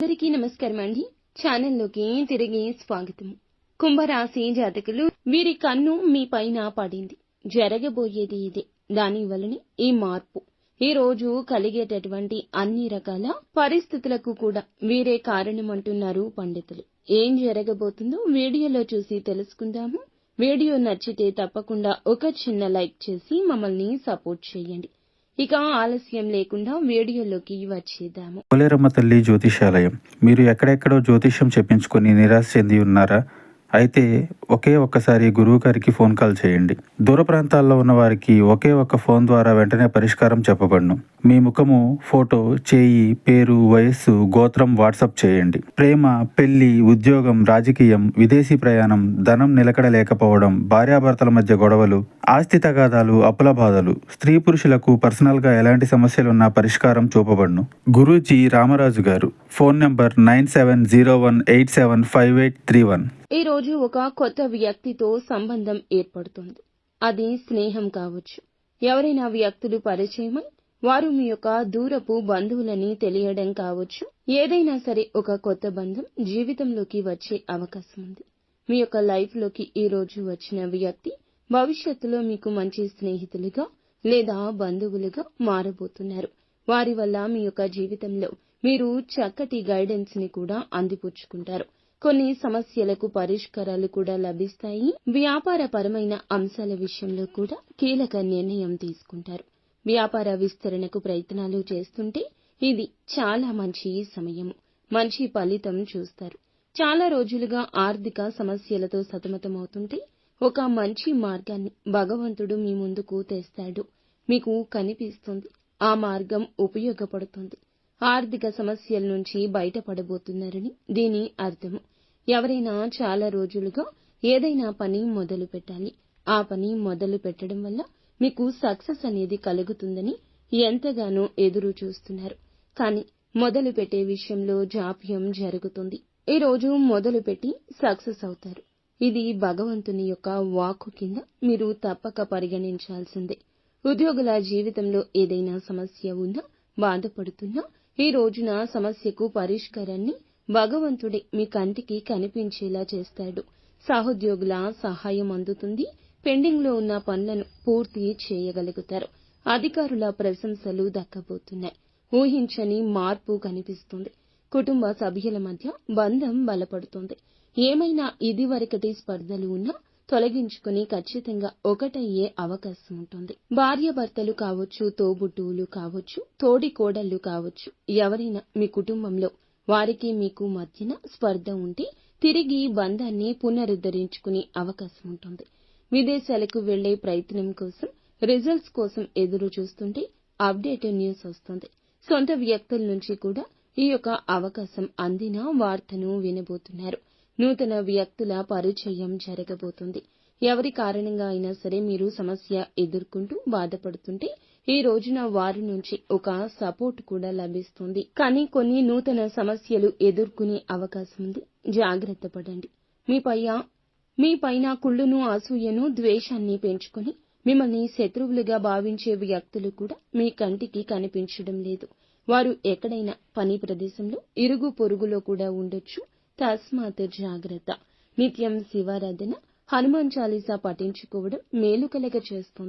అందరికీ నమస్కారం అండి. ఛానల్లోకి తిరిగి స్వాగతం. కుంభరాశి జాతకులు, వీరి కన్ను మీ పైన పడింది. జరగబోయేది ఇదే. దాని వలనే ఈ మార్పు. ఈ రోజు కలిగేటటువంటి అన్ని రకాల పరిస్థితులకు కూడా వీరే కారణమంటున్నారు పండితులు. ఏం జరగబోతుందో వీడియోలో చూసి తెలుసుకుందాము. వీడియో నచ్చితే తప్పకుండా ఒక చిన్న లైక్ చేసి మమ్మల్ని సపోర్ట్ చేయండి. ఇక ఆలస్యం లేకుండా వీడియోలోకి వచ్చేద్దాము. పోలేరమ్మ తల్లి జ్యోతిషాలయం. మీరు ఎక్కడెక్కడో జ్యోతిష్యం చెప్పించుకొని నిరాశ చెంది ఉన్నారా? అయితే ఒకే ఒక్కసారి గురువు గారికి ఫోన్ కాల్ చేయండి. దూర ప్రాంతాల్లో ఉన్న వారికి ఒకే ఒక్క ఫోన్ ద్వారా వెంటనే పరిష్కారం చెప్పబడును. మీ ముఖము, ఫోటో, చేయి, పేరు, వయస్సు, గోత్రం వాట్సాప్ చేయండి. ప్రేమ, పెళ్లి, ఉద్యోగం, రాజకీయం, విదేశీ ప్రయాణం, ధనం నిలకడ లేకపోవడం, భార్యాభర్తల మధ్య గొడవలు, ఆస్తి తగాదాలు, అప్పుల బాధలు, స్త్రీ పురుషులకు పర్సనల్ గా ఎలాంటి సమస్యలున్నా పరిష్కారం చూపబడును. గురూజీ రామరాజు గారు. Phone number 9701875831. ఈ రోజు ఒక కొత్త వ్యక్తితో సంబంధం ఏర్పడుతుంది. అది స్నేహం కావచ్చు. ఎవరైనా వ్యక్తులు పరిచయమై వారు మీ యొక్క దూరపు బంధువులని తెలియడం కావచ్చు. ఏదైనా సరే ఒక కొత్త బంధం జీవితంలోకి వచ్చే అవకాశం ఉంది. మీ యొక్క లైఫ్ లోకి ఈ రోజు వచ్చిన వ్యక్తి భవిష్యత్తులో మీకు మంచి స్నేహితులుగా లేదా బంధువులుగా మారబోతున్నారు. వారి వల్ల మీ యొక్క జీవితంలో మీరు చక్కటి గైడెన్స్ ని కూడా అందిపుచ్చుకుంటారు. కొన్ని సమస్యలకు పరిష్కారాలు కూడా లభిస్తాయి. వ్యాపారపరమైన అంశాల విషయంలో కూడా కీలక నిర్ణయం తీసుకుంటారు. వ్యాపార విస్తరణకు ప్రయత్నాలు చేస్తుంటే ఇది చాలా మంచి సమయము. మంచి ఫలితం చూస్తారు. చాలా రోజులుగా ఆర్థిక సమస్యలతో సతమతమవుతుంటే ఒక మంచి మార్గాన్ని భగవంతుడు మీ ముందుకు తెస్తాడు. మీకు కనిపిస్తుంది. ఆ మార్గం ఉపయోగపడుతుంది. ఆర్థిక సమస్యల నుంచి బయటపడబోతున్నారని దీని అర్థము. ఎవరైనా చాలా రోజులుగా ఏదైనా పని మొదలు పెట్టాలి. ఆ పని మొదలు పెట్టడం వల్ల మీకు సక్సెస్ అనేది కలుగుతుందని ఎంతగానో ఎదురు చూస్తున్నారు. కానీ మొదలు పెట్టే విషయంలో జాప్యం జరుగుతుంది. ఈ రోజు మొదలు పెట్టి సక్సెస్ అవుతారు. ఇది భగవంతుని యొక్క వాక్కు కింద మీరు తప్పక పరిగణించాల్సిందే. ఉద్యోగుల జీవితంలో ఏదైనా సమస్య ఉన్నా, బాధపడుతున్నా ఈ రోజున సమస్యకు పరిష్కారాన్ని భగవంతుడే మీ కంటికి కనిపించేలా చేస్తాడు. సహోద్యోగుల సహాయం అందుతుంది. పెండింగ్ లో ఉన్న పనులను పూర్తి చేయగలుగుతారు. అధికారుల ప్రశంసలు దక్కబోతున్నాయి. ఊహించని మార్పు కనిపిస్తుంది. కుటుంబ సభ్యుల మధ్య బంధం బలపడుతుంది. ఏమైనా ఇదివరకటి స్పర్ధలు ఉన్నా తొలగించుకుని ఖచ్చితంగా ఒకటయ్యే అవకాశం ఉంటుంది. భార్యాభర్తలు కావచ్చు, తోబుట్టువులు కావచ్చు, తోడి కోడళ్లు కావచ్చు, ఎవరైనా మీ కుటుంబంలో వారికి మీకు మధ్యన స్పర్ధ ఉంటే తిరిగి బంధాన్ని పునరుద్ధరించుకునే అవకాశం ఉంటుంది. విదేశాలకు వెళ్లే ప్రయత్నం కోసం, రిజల్ట్స్ కోసం ఎదురు చూస్తుంటే అప్డేట్ న్యూస్ వస్తుంది. సొంత వ్యక్తుల నుంచి కూడా ఈ యొక్క అవకాశం అందిన వార్తను వినబోతున్నారు. నూతన వ్యక్తుల పరిచయం జరగబోతుంది. ఎవరి కారణంగా అయినా సరే మీరు సమస్య ఎదుర్కొంటూ బాధపడుతుంటే ఈ రోజున వారి నుంచి ఒక సపోర్ట్ కూడా లభిస్తుంది. కానీ కొన్ని నూతన సమస్యలు ఎదుర్కొనే అవకాశం ఉంది. జాగ్రత్త పడండి. మీ పైన కుళ్ళును, అసూయను, ద్వేషాన్ని పెంచుకొని మిమ్మల్ని శత్రువులుగా భావించే వ్యక్తులు కూడా మీ కంటికి కనిపించడం లేదు. వారు ఎక్కడైనా పని ప్రదేశంలో, ఇరుగు పొరుగులో కూడా ఉండొచ్చు. తస్మాత్ జాగ్రత్త. నిత్యం శివారాధన, హనుమాన్ చాలీసా పఠించుకోవడం మేలు కలగ చేస్తుంది.